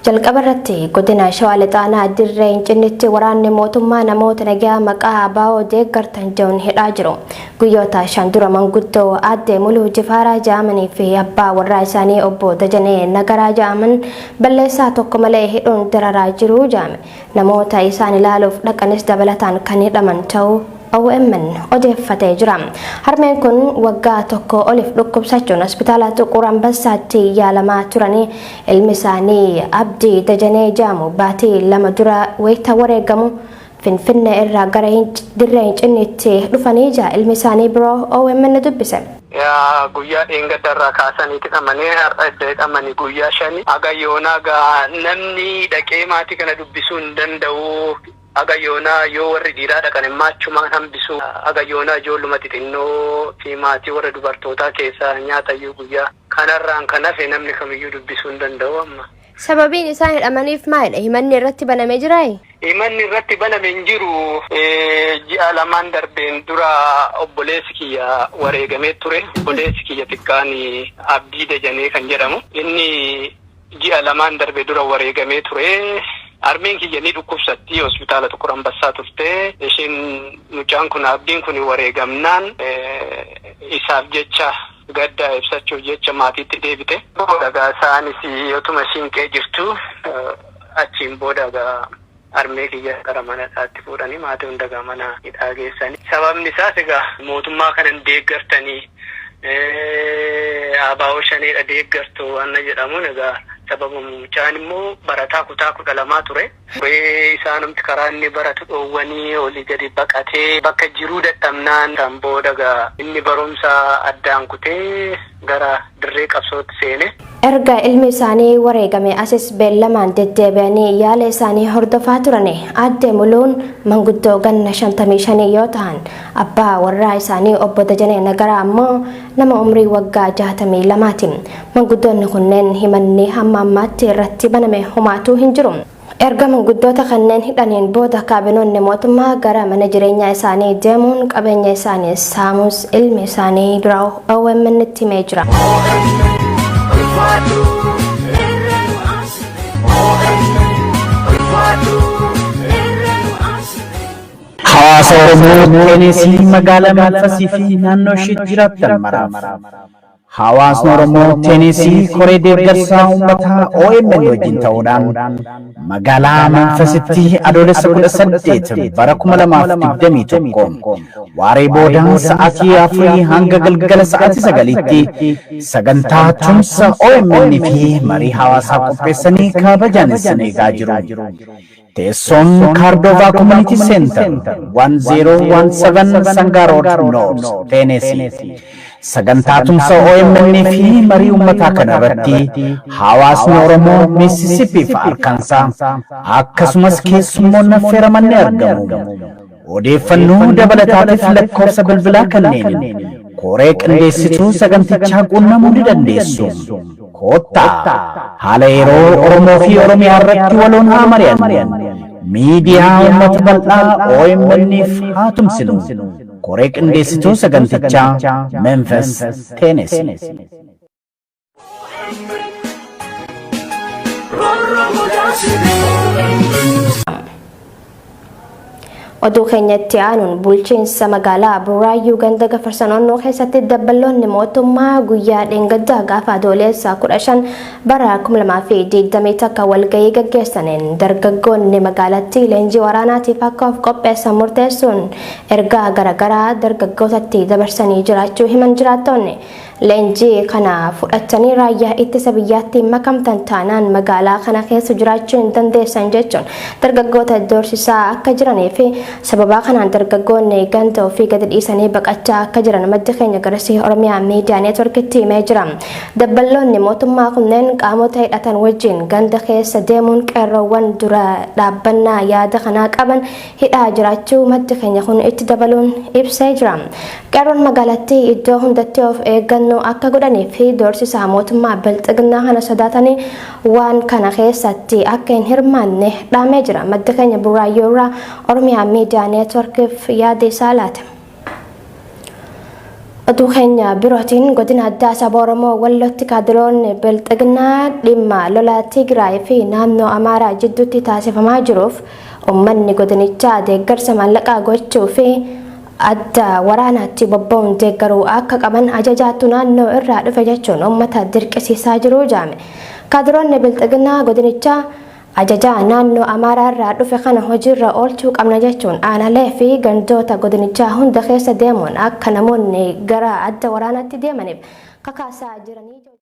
jalqabarratti godina shawaa lixaanaa dirreen cinnitti waraanni mootummaa namoota nagaa maqaa abaa'oo deeggartan jedhuun hidhaa jiru. Guyyoota 5 dura manguddoo aadde Muluu Jifaaraa jedhamanii fi abbaa warraa isaanii obbo Dajanee Nagaraa jedhaman balleessaa tokko malee hidhuun dararaa jiru jedhame. Namoota isaan ilaaluuf dhaqanis dabalataan kan hidhaman ta'uu OMN odeeffatee jira. Harmeen kun waggaa tokko oliif dhukkubsachuun hospitaala Xuqur Ambassaatti yaalamaa turanii ilmi isaanii Abdii Dajanee jedhamu baatii 2 dura wayita wareegamu Finfinnee irraa gara dirreen cinnitti dhufanii ilmi isaanii biroo OMN dubbise. Guyyaa dheengaddarraa kaasaniiti dhamanii har'a iddoo hidhamanii guyyaa 5 agayyoonaa namni dhaqee maatii kana dubbisuu hin danda'u. Agayyoonaa yoo warri dhiiraa dhaqan maachumaan hambisu agayyoonaa ijoolluma xixinnoo fi maatii warra dubartootaa keessaa nyaatayyuu guyyaa kanarraan kan hafe namni kamiyyuu dubbisuu hin danda'u amma. Sababiin isaan hidhamaniif maalidha? Himanni irratti banamee jiraa? Himanni irratti banamee hin jiru. Ji'a lamaan darbeen dura obboleessi kiyya wareegamee ture. Obboleessi kiyya xiqqaan Abdii Dajanee kan jedhamu. Inni ji'a lamaan darbee dura wareegamee ture. Armeen kiyya ni dhukkubsatti hospitaala Xuqur Ambassaa turte. Isheen mucaan kun Abdiin kun wareegamnaan isaaf jecha gaddaa ibsachuuf jecha maatiitti deebite. Booda isaanis yootuma siinqee jirtu achiin booda armee kiyya gara mana isaatti fuudhanii maatii hunda mana hidhaa geessanii. Sababni isaas mootummaa kanan deeggartanii abaa'oo shaneedha deeggartu waan jedhamuun sababa mucaan immoo barataa kutaa 12 ture. Isaanumti karaa inni baratu dhoowwanii olii gadi baqatee bakka jiruu dadhabnaan kan booda inni barumsa addaan kutee gara dirree qabsootti seene. Erga ilmi isaanii wareegame asis beellamaan deddeebi'anii yaala isaanii hordofaa turani. Aadde Muluun manguddoo ganna 55 yoo ta'an abbaa warraa isaanii obbo Dajanee Nagaraa ammoo nama umrii waggaa 62ti. Manguddoonni kunneen himanni hamma ammaatti irratti baname homaatu hin jiru. Erga manguddoota kanneen hidhaniin booda kaabinoonni mootummaa gara mana jireenyaa isaanii deemuun qabeenya isaanii saamuus ilmi isaanii dura OMN itti himee jira. Hawaasa Oromoo Teenesii magaalaa Manfasii fi naannoo isheetti jiraatan maraaf. Hawaasni Oromoo Teenesii koree deeggarsaa uummataa OMN wajjin ta'uudhaan magaalaa Manfasitti adoolessa 18 bara 2021 waaree booda sa'aatii 4 hanga galgala sa'aatii 9tti sagantaa tumsa OMN fi marii hawaasaa qopheessanii kabajaan eegaa jiru. Teessoon Cardova Community Center 1017 Sangaa Road North Tennessee. Sagantaa tumsa OMN fi marii uummataa kanarratti hawaasni Oromoo Mississippi fi Arkansas akkasumas keessummoonni affeeramanii argamu. Odeeffannoo dabalataatiif lakkoofsa bilbilaa kanneen koree qindeessituu sagantichaa quunnamuu ni dandeessu. Kottaa haala yeroo Oromoo fi Oromiyaa irratti waloon haa mari'annu. Miidiyaa uummata bal'aa OMN'if haa tumsinu. Koree qindeessituu sagantichaa Memphis, Tennessee. Oduu keenyatti aanuun bulchiinsa magaalaa Buraayyuu ganda Gafarsa naannoo keessatti dabballoonni mootummaa guyyaa dheengaddaa gaafa adoolessa 15 bara 2020 akka walgahii gaggeessaniin dargaggoonni magaalattii leenjii waraanaatiif akka of qopheessan murteessuun ergaa garaagaraa dargaggootatti dabarsanii jiraachuu himan jiraattonni. Leenjii kana fudhatanii raayyaa ittisa biyyaatti makamtan taanaan magaalaa kana keessa jiraachuu hin dandeessan jechuun dargaggoota doorsisaa akka jiranii fi sababa kanaan dargaggoonni ganda ofii gadi dhiisanii baqachaa akka jiran maddi keenya garasii Oromiyaa miidiyaa neetworkitti himee jira. Dabballoonni mootummaa kunneen qaamota hidhatan wajjin ganda keessa deemuun qeerroowwan dura dhaabbannaa yaada kanaa qaban hidhaa jiraachuu maddi keenya kun itti dabaluun ibsee jira. Qeerroon magaalattii iddoo hundatti of eeggannoo akka godhanii fi doorsisaa mootummaa bilxiginaa kana sodaatanii waan kana keessatti akka hin hirmaanne dhaamee jira. Maddi keenya Buraayyuu irraa Oromiyaa miidiyaa neetworkiif yaada isaa laate. Oduu keenya birootiin godina addaa saba Oromoo Wallootti kaadiroonni bilxiginaa dhimma lolaa Tigraay fi naannoo Amaaraa jidduutti taasifamaa jiruuf uummanni godinichaa deeggarsa maallaqaa gochuu fi adda waraanaatti bobba'uun deeggaruu akka qaban ajajaatu naannoo irraa dhufe jechuun uummata dirqisiisaa jiru jaame. Kaadiroonni bilxiginaa godinichaa ajajaa naannoo Amaaraa irraa dhufe kana hojiirra oolchuu qabna jechuun aanaalee fi gandoota godinichaa hunda keessa deemuun akka namoonni gara adda waraanaatti deemaniif kakaasaa jiranii.